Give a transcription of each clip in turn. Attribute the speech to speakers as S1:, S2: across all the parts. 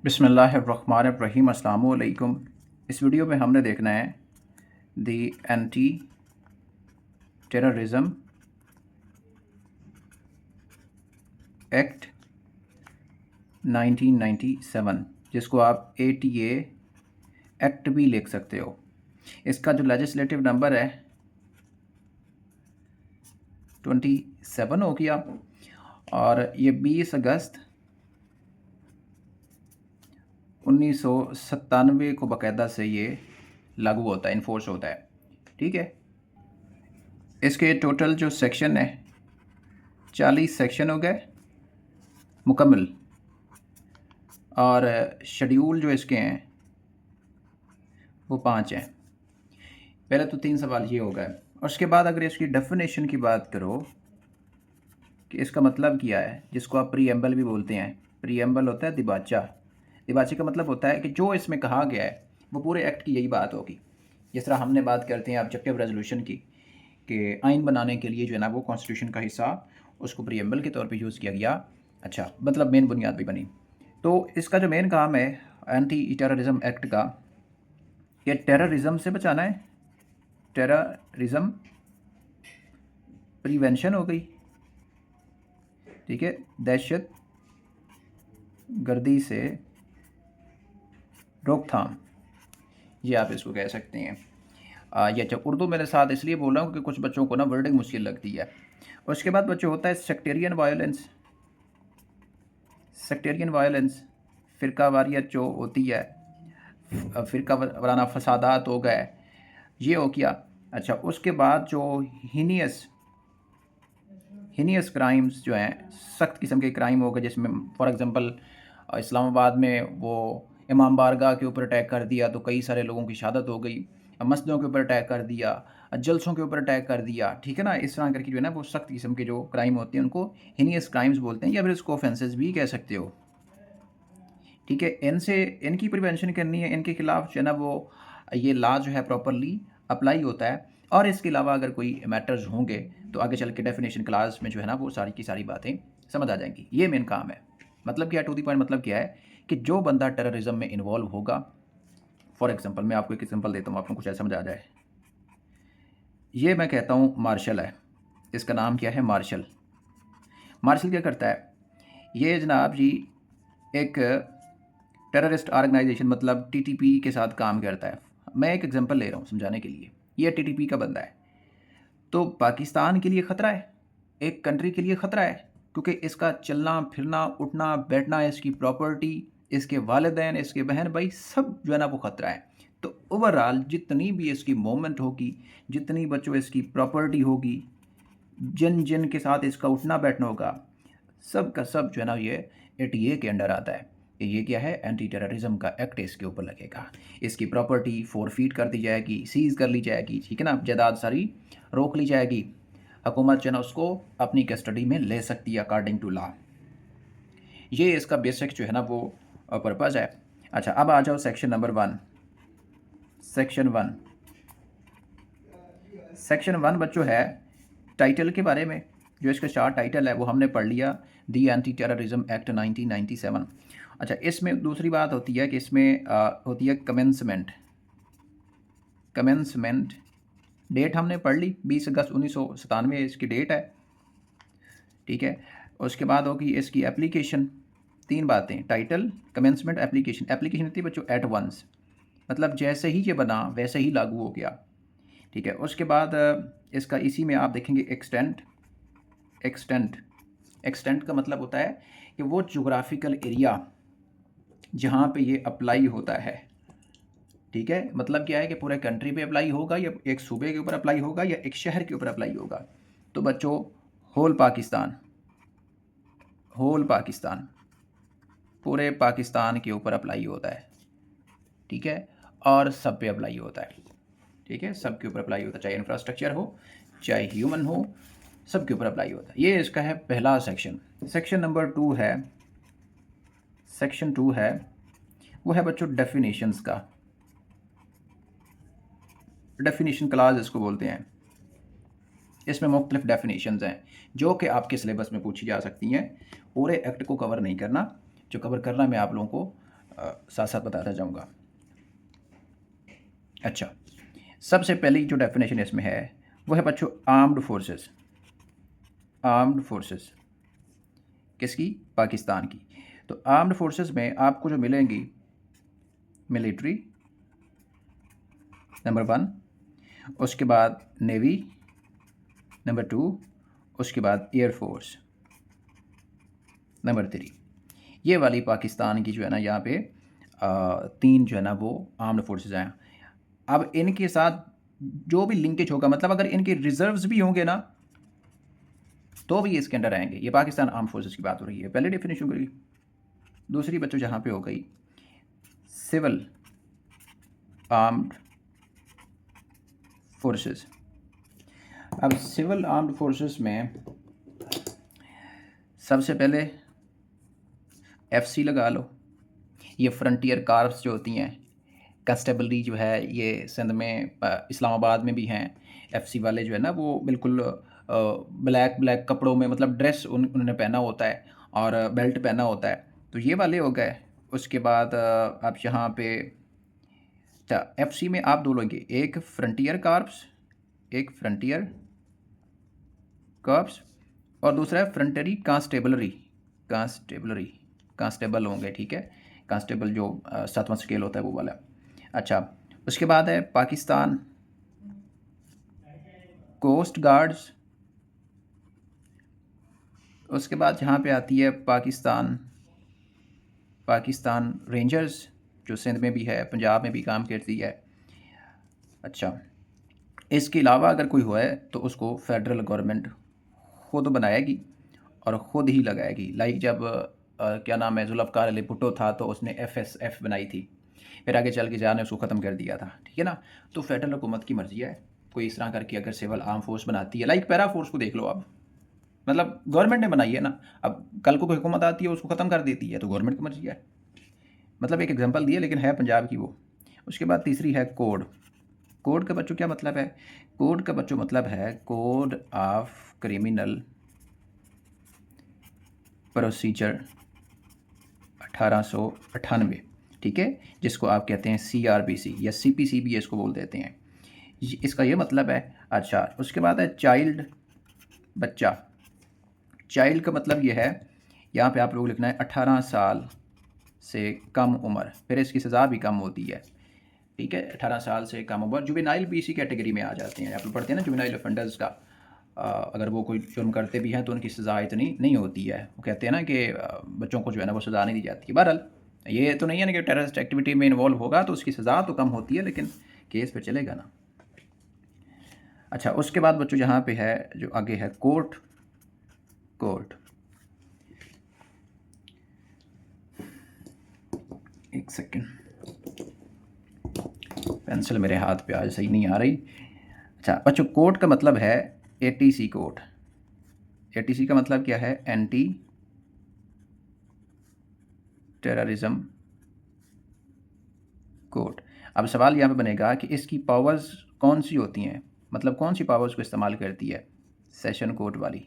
S1: बिस्मिल्लाहिर्रहमानिर्रहीम। अस्सलाम वालेकुम। इस वीडियो में हमने देखना है दी एंटी टेररिज्म एक्ट 1997, जिसको आप ATA एक्ट भी लिख सकते हो। इसका जो लेजिस्लेटिव नंबर है 27 हो गया और ये 20 अगस्त 1997 को बाकायदा से ये लागू होता है, इन्फोर्स होता है। ठीक है, इसके टोटल जो सेक्शन है 40 सेक्शन हो गए मुकम्मल, और शेड्यूल जो इसके हैं वो 5 हैं। पहले तो 3 सवाल ये हो गए, और उसके बाद अगर इसकी डेफिनेशन की बात करो कि इसका मतलब क्या है, जिसको आप प्रीएम्बल भी बोलते हैं। प्रीएम्बल होता है दिबाचा। दिबाचे का मतलब होता है कि जो इसमें कहा गया है वो पूरे एक्ट की यही बात होगी। जिस तरह हमने बात करते हैं ऑब्जेक्टिव रेजोल्यूशन की, कि आइन बनाने के लिए जो है ना वो कॉन्स्टिट्यूशन का हिस्सा, उसको प्रीएम्बल के तौर पे यूज़ किया गया। अच्छा, मतलब मेन बुनियाद भी बनी। तो इसका जो मेन काम है एंटी टेररिज्म एक्ट का, कि टेररिज्म से बचाना है। टेररिज्म प्रिवेंशन हो गई, ठीक है, दहशत गर्दी से रोकथाम, ये आप इसको कह सकते हैं। ये अच्छा, उर्दू मेरे साथ इसलिए बोल रहा हूँ कि कुछ बच्चों को ना वर्डिंग मुश्किल लगती है। उसके बाद बच्चों होता है सेक्टेरियन वायलेंस। सेक्टेरियन वायलेंस फ़िरका वारियत जो होती है, फ़िरका वाराना फसादात हो गए, ये हो गया। अच्छा, उसके बाद जो हीनियस क्राइम्स जो हैं, सख्त किस्म के क्राइम हो गए, जिसमें फॉर एग्ज़ाम्पल इस्लामाबाद में वो इमाम बारगाह के ऊपर अटैक कर दिया तो कई सारे लोगों की शहादत हो गई। मस्जिदों के ऊपर अटैक कर दिया, जलसों के ऊपर अटैक कर दिया, ठीक है ना। इस तरह करके जो है ना वो सख्त किस्म के जो क्राइम होते हैं उनको हीनियस क्राइम्स बोलते हैं, या फिर इसको ऑफेंसेस भी कह सकते हो। ठीक है, इनसे इनकी प्रिवेंशन करनी है, इनके खिलाफ जो है ना वो ये लॉ जो है प्रॉपरली अप्लाई होता है। और इसके अलावा अगर कोई मैटर्स होंगे तो आगे चल के डेफिनेशन क्लास में जो है ना वो सारी की सारी बातें समझ आ जाएंगी। ये मेन काम है। मतलब क्या, टू दी पॉइंट मतलब क्या है कि जो बंदा टेररिज्म में इन्वॉल्व होगा, फॉर एग्जांपल मैं आपको एक एग्जांपल देता हूँ, आपको कुछ ऐसा समझ आ जाए। ये मैं कहता हूँ मार्शल है, इसका नाम क्या है, मार्शल। मार्शल क्या करता है, ये जनाब जी एक टेररिस्ट ऑर्गेनाइजेशन मतलब TTP के साथ काम करता है। मैं एक एग्जांपल ले रहा हूँ समझाने के लिए। ये TTP का बंदा है, तो पाकिस्तान के लिए ख़तरा है, एक कंट्री के लिए ख़तरा है, क्योंकि इसका चलना फिरना उठना बैठना, इसकी प्रॉपर्टी, इसके वालिदैन, इसके बहन भाई सब जो है ना वो ख़तरा है। तो ओवरऑल जितनी भी इसकी मूवमेंट होगी, जितनी बच्चों इसकी प्रॉपर्टी होगी, जिन जिन के साथ इसका उठना बैठना होगा, सब का सब जो है ना ये ATA के अंडर आता है। ये क्या है, एंटी टेररिज्म का एक्ट इसके ऊपर लगेगा। इसकी प्रॉपर्टी फोरफीट कर दी जाएगी, सीज कर ली जाएगी, ठीक है ना, जायदाद सारी रोक ली जाएगी। हुकूमत जो है ना उसको अपनी कस्टडी में ले सकती है अकॉर्डिंग टू लॉ। ये इसका बेसिक जो है ना वो पर्पज़ है। अच्छा, अब आ जाओ सेक्शन नंबर 1। सेक्शन 1, सेक्शन 1 बच्चों है टाइटल के बारे में। जो इसका 4 टाइटल है वो हमने पढ़ लिया, दी एंटी टेररिज्म एक्ट 1997। अच्छा, इसमें दूसरी बात होती है कि इसमें होती है कमेंसमेंट। कमेंसमेंट डेट हमने पढ़ ली, 20 अगस्त 1997 इसकी डेट है, ठीक है। उसके बाद होगी इसकी एप्लीकेशन। 3 बातें, टाइटल, कमेंसमेंट, एप्लीकेशन। एप्लीकेशन होती है बच्चों एट वंस, मतलब जैसे ही ये बना वैसे ही लागू हो गया, ठीक है। उसके बाद इसका इसी में आप देखेंगे एक्सटेंट। एक्सटेंट का मतलब होता है कि वो जोग्राफिकल एरिया जहाँ पे ये अप्लाई होता है, ठीक है। मतलब क्या है कि पूरे कंट्री पे अप्लाई होगा, या एक सूबे के ऊपर अप्लाई होगा, या एक शहर के ऊपर अप्लाई होगा। तो बच्चों होल पाकिस्तान, होल पाकिस्तान, पूरे पाकिस्तान के ऊपर अप्लाई होता है, ठीक है। और सब पे अप्लाई होता है, ठीक है, सब के ऊपर अप्लाई होता है, चाहे इंफ्रास्ट्रक्चर हो चाहे ह्यूमन हो, सब के ऊपर अप्लाई होता है। ये इसका है पहला सेक्शन। सेक्शन नंबर 2 है, सेक्शन 2 है वो है बच्चों डेफिनेशंस का। डेफिनेशन क्लास इसको बोलते हैं। इसमें मुख्तलिफ डेफिनेशंस हैं जो कि आपके सिलेबस में पूछी जा सकती हैं। पूरे एक्ट को कवर नहीं करना, जो कवर करना मैं आप लोगों को साथ साथ बताता जाऊँगा। अच्छा, सबसे पहली जो डेफिनेशन इसमें है वो है बच्चों आर्म्ड फोर्सेस। आर्म्ड फोर्सेस किसकी? पाकिस्तान की। तो आर्म्ड फोर्सेस में आपको जो मिलेंगी, मिलिट्री नंबर 1, उसके बाद नेवी नंबर 2, उसके बाद एयर फोर्स नंबर 3। ये वाली पाकिस्तान की जो है ना यहाँ पे 3 जो है ना वो आर्म्ड फोर्सेस हैं। अब इनके साथ जो भी लिंकेज होगा, मतलब अगर इनके रिजर्व्स भी होंगे ना तो भी इसके अंडर आएंगे। ये पाकिस्तान आर्म फोर्सेस की बात हो रही है, पहले डेफिनेशन करी। दूसरी बच्चों जहाँ पे हो गई सिविल आर्म्ड फोर्सेस। अब सिविल आर्म्ड फोर्सेस में सबसे पहले FC लगा लो। ये फ्रंटियर कार्प्स जो होती हैं, कंस्टेबलरी जो है ये सिंध में इस्लामाबाद में भी हैं। FC वाले जो है ना वो बिल्कुल ब्लैक ब्लैक कपड़ों में, मतलब ड्रेस उन्होंने पहना होता है और बेल्ट पहना होता है। तो ये वाले हो गए। उसके बाद आप यहाँ पे FC में आप दो लोगे, एक फ्रंटियर कार्प्स, एक फ्रंटियर कार्प्स और दूसरा है फ्रंटरी कांस्टेबलरी। कांस्टेबलरी, कांस्टेबल होंगे, ठीक है। कांस्टेबल जो 7वां स्केल होता है वो वाला। अच्छा, उसके बाद है पाकिस्तान कोस्ट गार्ड्स। उसके बाद यहाँ पे आती है पाकिस्तान रेंजर्स, जो सिंध में भी है, पंजाब में भी काम करती है। अच्छा, इसके अलावा अगर कोई हुआ है तो उसको फेडरल गवर्नमेंट खुद बनाएगी और ख़ुद ही लगाएगी। लाइक जब क्या नाम है, जुल्फ़िकार अली भुट्टो था तो उसने FSF बनाई थी, फिर आगे चल के जार ने उसको ख़त्म कर दिया था, ठीक है ना। तो फेडरल हुकूमत की मर्ज़ी है, कोई इस तरह करके अगर सिविल आर्म फोर्स बनाती है, लाइक पैरा फोर्स को देख लो आप, मतलब गवर्नमेंट ने बनाई है ना। अब कल को कोई हुकूमत आती है उसको ख़त्म कर देती है, तो गवर्नमेंट की मर्ज़ी है। मतलब एक एग्जांपल दिया, लेकिन है पंजाब की वो। उसके बाद तीसरी है कोड। कोड का बच्चों क्या मतलब है? कोड का बच्चों मतलब है कोड ऑफ क्रिमिनल प्रोसीजर 1898, ठीक है, जिसको आप कहते हैं CRPC या CPC भी इसको बोल देते हैं। इसका ये मतलब है। अच्छा, उसके बाद है चाइल्ड, बच्चा। चाइल्ड का मतलब ये है, यहाँ पे आप लोग लिखना है 18 साल से कम उम्र, फिर इसकी सज़ा भी कम होती है, ठीक है। 18 साल से कम उम्र। जुवेनाइल भी इसी कैटेगरी में आ जाते हैं। आप लोग पढ़ते हैं ना जुवेनाइल ऑफेंडर्स का, अगर वो कोई जुर्म करते भी हैं तो उनकी सज़ा इतनी नहीं होती है। वो कहते हैं ना कि बच्चों को जो है ना वो सज़ा नहीं दी जाती है। बहरहाल ये तो नहीं है ना कि टेररिस्ट एक्टिविटी में इन्वॉल्व होगा तो उसकी सज़ा तो कम होती है, लेकिन केस पे चलेगा ना। अच्छा, उसके बाद बच्चों यहाँ पे है जो आगे है कोर्ट। कोर्ट, एक सेकेंड, पेंसिल मेरे हाथ पे आज सही नहीं आ रही। अच्छा बच्चों, कोर्ट का मतलब है ATC कोर्ट। ATC का मतलब क्या है? Anti terrorism court. अब सवाल यहाँ पे बनेगा कि इसकी पावर्स कौन सी होती हैं, मतलब कौन सी पावर्स को इस्तेमाल करती है? सेशन कोर्ट वाली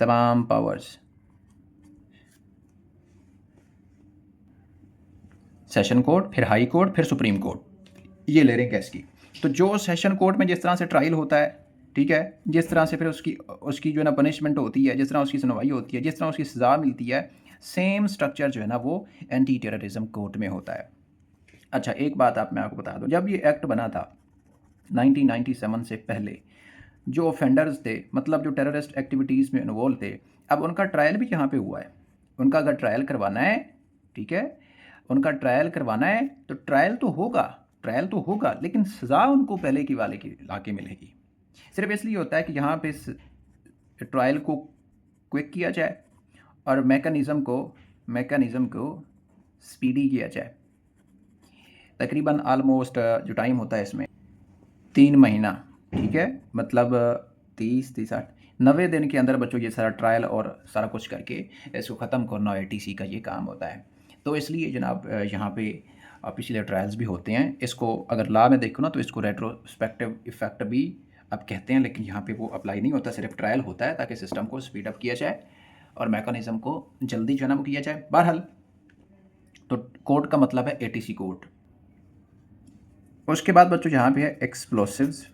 S1: तमाम पावर्स। सेशन कोर्ट, फिर हाई कोर्ट, फिर सुप्रीम कोर्ट, ये ले रहे हैं केस की। तो जो सेशन कोर्ट में जिस तरह से ट्रायल होता है, ठीक है, जिस तरह से फिर उसकी जो है ना पनिशमेंट होती है, जिस तरह उसकी सुनवाई होती है, जिस तरह उसकी सज़ा मिलती है, सेम स्ट्रक्चर जो है ना वो एंटी टेररिज्म कोर्ट में होता है। अच्छा, एक बात मैं आपको बता दूं, जब ये एक्ट बना था 1997 से पहले, जो ऑफेंडर्स थे, मतलब जो टेररिस्ट एक्टिविटीज़ में इन्वॉल्व थे, अब उनका ट्रायल भी यहाँ पे हुआ है। उनका अगर ट्रायल करवाना है, ठीक है, उनका ट्रायल करवाना है तो ट्रायल तो होगा, लेकिन सज़ा उनको पहले की वाले की लाके मिलेगी। सिर्फ इसलिए होता है कि यहाँ पे ट्रायल को क्विक किया जाए और मैकेनिज़्म को स्पीडी किया जाए। तकरीबन आलमोस्ट जो टाइम होता है इसमें 3 महीना, ठीक है, मतलब 30 60 90 दिन के अंदर बच्चों ये सारा ट्रायल और सारा कुछ करके इसको ख़त्म करना ATC का ये काम होता है। तो इसलिए जनाब यहाँ पे पिछले ट्रायल्स भी होते हैं। इसको अगर लॉ में देखो ना तो इसको रेट्रोस्पेक्टिव इफ़ेक्ट भी आप कहते हैं, लेकिन यहाँ पे वो अप्लाई नहीं होता, सिर्फ ट्रायल होता है ताकि सिस्टम को स्पीड अप किया जाए और मैकेनिज़्म को जल्दी जो है ना वो किया जाए। बहरहाल तो कोड का मतलब है एटीसी कोड। उसके बाद बच्चों यहाँ पे है एक्सप्लोसिव्स,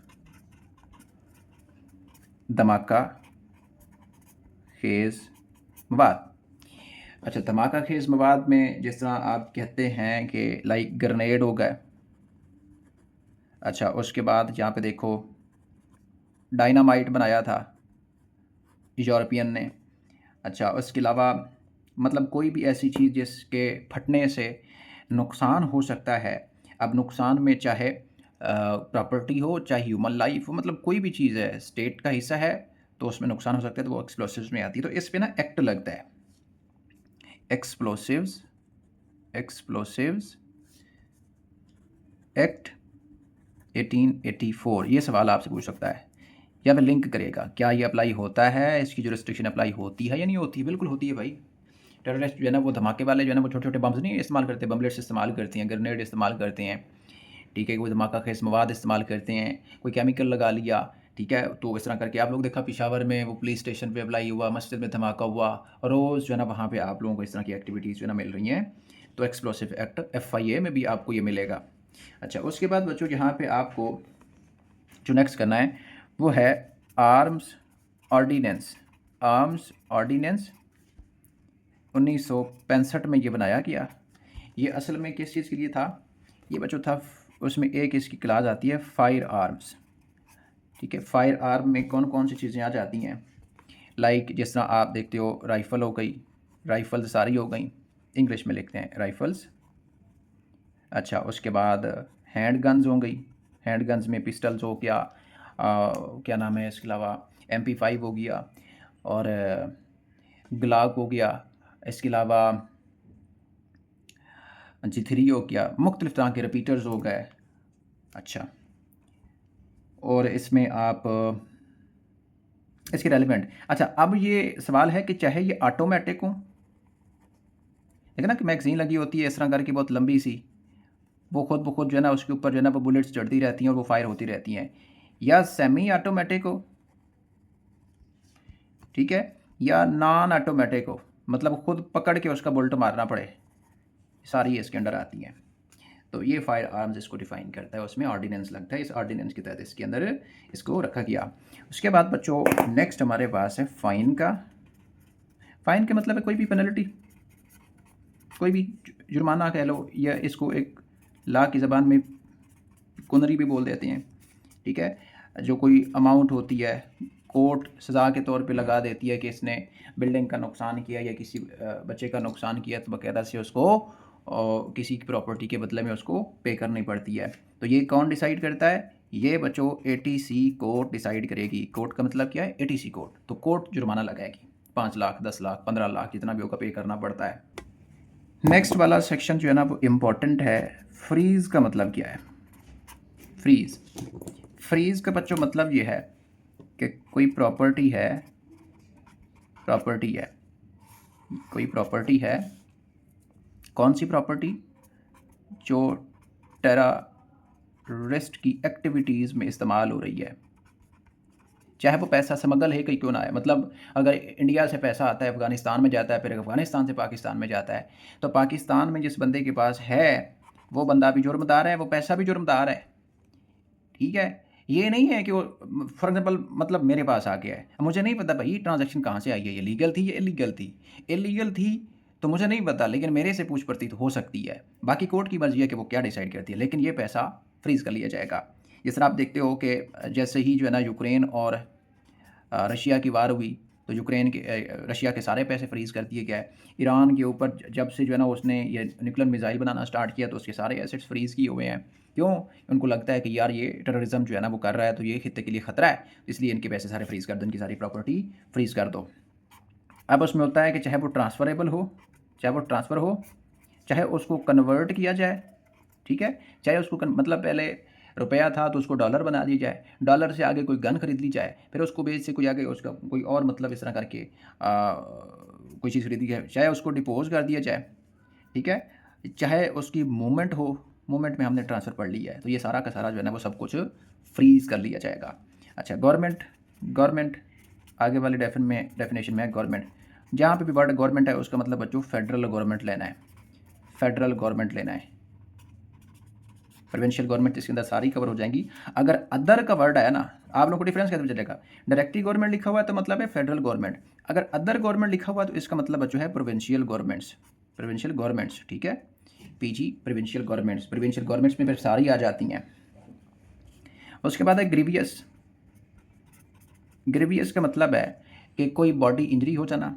S1: धमाका खेज़ मवाद। अच्छा, धमाका खेज़ मवाद में जिस तरह आप कहते हैं कि लाइक ग्रेनेड हो गए। अच्छा, उसके बाद यहाँ पे देखो डायनामाइट बनाया था यूरोपियन ने। अच्छा, उसके अलावा मतलब कोई भी ऐसी चीज़ जिसके फटने से नुकसान हो सकता है। अब नुकसान में चाहे प्रॉपर्टी हो, चाहे ह्यूमन लाइफ हो, मतलब कोई भी चीज़ है, स्टेट का हिस्सा है, तो उसमें नुकसान हो सकता है, तो वो एक्सप्लोसिव्स में आती है। तो इस पे ना एक्ट लगता है, एक्सप्लोसिव्स एक्सप्लोसिव्स एक्ट 1884। ये सवाल आपसे पूछ सकता है या फिर लिंक करेगा, क्या ये अप्लाई होता है, इसकी जो रिस्ट्रिक्शन अप्लाई होती है या नहीं होती है? बिल्कुल होती है भाई। टेररिस्ट जो है ना वो धमाके वाले जो है ना वो छोटे छोटे बम्स नहीं इस्तेमाल करते, बमलेट्स इस्तेमाल करते हैं, ग्रेनेड इस्तेमाल करते हैं, ठीक है। कोई धमाका खेज मवाद इस्तेमाल करते हैं, कोई केमिकल लगा लिया, ठीक है। तो इस तरह करके आप लोग देखा पेशावर में वो पुलिस स्टेशन पे अप्लाई हुआ, मस्जिद में धमाका हुआ, रोज़ जो है ना वहाँ पे आप लोगों को इस तरह की एक्टिविटीज़ जो है ना मिल रही हैं। तो एक्सप्लोसिव एक्ट FIA में भी आपको ये मिलेगा। अच्छा, उसके बाद बच्चों यहाँ पे आपको जो नेक्स्ट करना है वो है आर्म्स ऑर्डिनेंस। आर्म्स ऑर्डिनेंस 1965 में ये बनाया गया। ये असल में किस चीज़ के लिए था? ये बच्चों था, उसमें एक इसकी क्लास आती है फायर आर्म्स, ठीक है। फायर आर्म में कौन कौन सी चीज़ें आ जाती हैं, लाइक जिस तरह आप देखते हो राइफ़ल हो गई, राइफ़ल्स सारी हो गई, इंग्लिश में लिखते हैं राइफ़ल्स। अच्छा, उसके बाद हैंड गन्स हो गई, हैंड गन्स में पिस्टल्स हो गया, क्या नाम है, इसके अलावा MP5 हो गया और ग्लाक हो गया, इसके अलावा G3 हो गया, मुख्तलिफ़ तरह के रिपीटर्स हो गए। अच्छा, और इसमें आप इसके रेलिवेंट। अच्छा, अब ये सवाल है कि चाहे ये ऑटोमेटिक हो, देखिए ना कि मैगज़ीन लगी होती है इस तरह करके बहुत लंबी सी, वो खुद ब खुद जो है ना उसके ऊपर जो है ना वो बुलेट्स चढ़ती रहती हैं और वो फायर होती रहती हैं, या सेमी ऑटोमेटिक हो, ठीक है, या नॉन ऑटोमेटिक हो, मतलब खुद पकड़ के उसका बुलेट मारना पड़े, सारी इसके अंडर आती हैं। तो ये फायर आर्म्स इसको डिफाइन करता है, उसमें ऑर्डिनेंस लगता है, इस ऑर्डिनेंस के तहत इसके अंदर इसको रखा गया। उसके बाद बच्चों नेक्स्ट हमारे पास है फ़ाइन का। फ़ाइन का मतलब है कोई भी पेनल्टी, कोई भी जुर्माना कह लो, या इसको एक लॉ की ज़बान में कुनरी भी बोल देते हैं, ठीक है। जो कोई अमाउंट होती है, कोर्ट सज़ा के तौर पे लगा देती है कि इसने बिल्डिंग का नुकसान किया या किसी बच्चे का नुकसान किया, तो बाकायदा से उसको किसी की प्रॉपर्टी के बदले में उसको पे करनी पड़ती है। तो ये कौन डिसाइड करता है? ये बच्चों ATC कोर्ट डिसाइड करेगी। कोर्ट का मतलब क्या है? ATC court. तो कोर्ट जुर्माना लगाएगी, 5 लाख, 10 लाख, 15 लाख, जितना भी होगा पे करना पड़ता है। नेक्स्ट वाला सेक्शन जो है ना वो इम्पोर्टेंट है। फ्रीज़ का मतलब क्या है? फ्रीज़, फ्रीज़ का बच्चों मतलब ये है कि कोई प्रॉपर्टी है, प्रॉपर्टी है, कोई प्रॉपर्टी है, कौन सी प्रॉपर्टी? जो टेररिस्ट की एक्टिविटीज़ में इस्तेमाल हो रही है, चाहे वो पैसा स्मगल है कि क्यों ना है। मतलब अगर इंडिया से पैसा आता है, अफ़गानिस्तान में जाता है, फिर अफ़गानिस्तान से पाकिस्तान में जाता है, तो पाकिस्तान में जिस बंदे के पास है, वो बंदा भी जुर्मदार है, वो पैसा भी जुर्मदार है, ठीक है। ये नहीं है कि वो फॉर एग्ज़ाम्पल मतलब मेरे पास आ गया है, मुझे नहीं पता भाई ट्रांज़ैक्शन कहाँ से आई है, ये लीगल थी या इल्लीगल थी? इल्लीगल थी तो मुझे नहीं पता, लेकिन मेरे से पूछ परती तो हो सकती है। बाकी कोर्ट की मर्ज़ी है कि वो क्या डिसाइड करती है, लेकिन ये पैसा फ्रीज़ कर लिया जाएगा। जिस तरह आप देखते हो कि जैसे ही जो है ना यूक्रेन और रशिया की वार हुई, तो यूक्रेन के रशिया के सारे पैसे फ्रीज़ कर दिए गए। ईरान के ऊपर जब से जो है ना उसने ये न्यूक्लियर मिसाइल बनाना स्टार्ट किया, तो उसके सारे एसेट्स फ्रीज़ किए हुए हैं। क्यों? उनको लगता है कि यार ये टेररिज्म जो है ना वो कर रहा है, तो ये खित्ते के लिए ख़तरा है, इसलिए इनके पैसे सारे फ्रीज़ कर दो, इनकी सारी प्रॉपर्टी फ्रीज़ कर दो। अब उसमें होता है कि चाहे वो ट्रांसफ़रेबल हो, चाहे वो ट्रांसफ़र हो, चाहे उसको कन्वर्ट किया जाए, ठीक है, चाहे उसको मतलब पहले रुपया था तो उसको डॉलर बना दिया जाए, डॉलर से आगे कोई गन खरीद ली जाए, फिर उसको बेच से कोई आगे उसका कोई और मतलब इस तरह करके कोई चीज़ खरीदी जाए, चाहे उसको डिपोज कर दिया जाए, ठीक है, चाहे उसकी मूवमेंट हो, मूवमेंट में हमने ट्रांसफ़र पढ़ लिया है, तो ये सारा का सारा जो है ना वो सब कुछ फ्रीज़ कर लिया जाएगा। अच्छा, गवर्नमेंट, गवर्नमेंट आगे वाले डेफिनेशन में है गवर्नमेंट। जहाँ पे भी वर्ड गवर्नमेंट है उसका मतलब बच्चों फेडरल गवर्नमेंट लेना है, फेडरल गवर्नमेंट लेना है। प्रोविंशियल गवर्नमेंट इसके अंदर सारी कवर हो जाएंगी। अगर अदर का वर्ड आया ना, आप लोगों को डिफरेंस कैसे चलेगा? डायरेक्टली गवर्नमेंट लिखा हुआ है तो मतलब है फेडरल गवर्नमेंट, अगर अदर गवर्नमेंट लिखा हुआ है तो इसका मतलब बच्चों है प्रोविंशियल गवर्नमेंट्स, प्रोविंशियल गवर्नमेंट्स, ठीक है। PG provincial governments, provincial governments में फिर सारी आ जाती हैं। उसके बाद है ग्रीवियस। ग्रीवियस का मतलब है कि कोई बॉडी इंजरी हो जाना,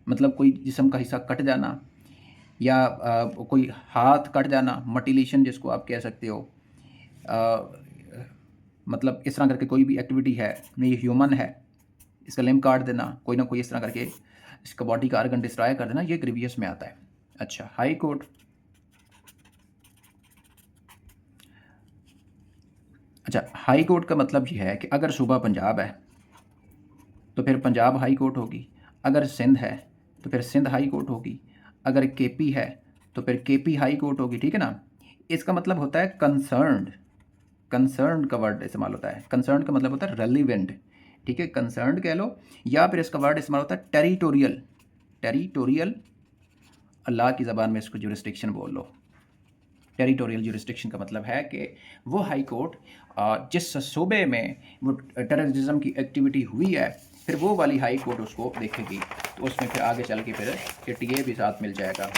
S1: मतलब कोई जिस्म का हिस्सा कट जाना, या कोई हाथ कट जाना, मटिलेशन जिसको आप कह सकते हो। अ, मतलब इस तरह करके कोई भी एक्टिविटी है, ये ह्यूमन है, इसका लिम्ब काट देना, कोई ना कोई इस तरह करके इसका बॉडी का आर्गन डिस्ट्रॉय कर देना, ये ग्रीवियस में आता है। अच्छा, हाई कोर्ट। अच्छा, हाई कोर्ट का मतलब ये है कि अगर सूबा पंजाब है तो फिर पंजाब हाई कोर्ट होगी, अगर सिंध है तो फिर सिंध हाई कोर्ट होगी, अगर केपी है तो फिर केपी हाई कोर्ट होगी, ठीक है ना। इसका मतलब होता है कंसर्न्ड, कंसर्न का वर्ड इस्तेमाल होता है, कंसर्न का मतलब होता है रेलिवेंट, ठीक है, कंसर्न कह लो, या फिर इसका वर्ड इस्तेमाल होता है टेरिटोरियल, टेरिटोरियल, अल्लाह की ज़बान में इसको जुरिस्डिक्शन बोल लो। टेरिटोरियल जुरिस्डिक्शन का मतलब है कि वो हाई कोर्ट जिस सूबे में वो टेररिज्म की एक्टिविटी हुई है, फिर वो वाली हाई कोर्ट उसको देखेगी, तो उसमें फिर आगे चल के फिर टीए भी साथ मिल जाएगा।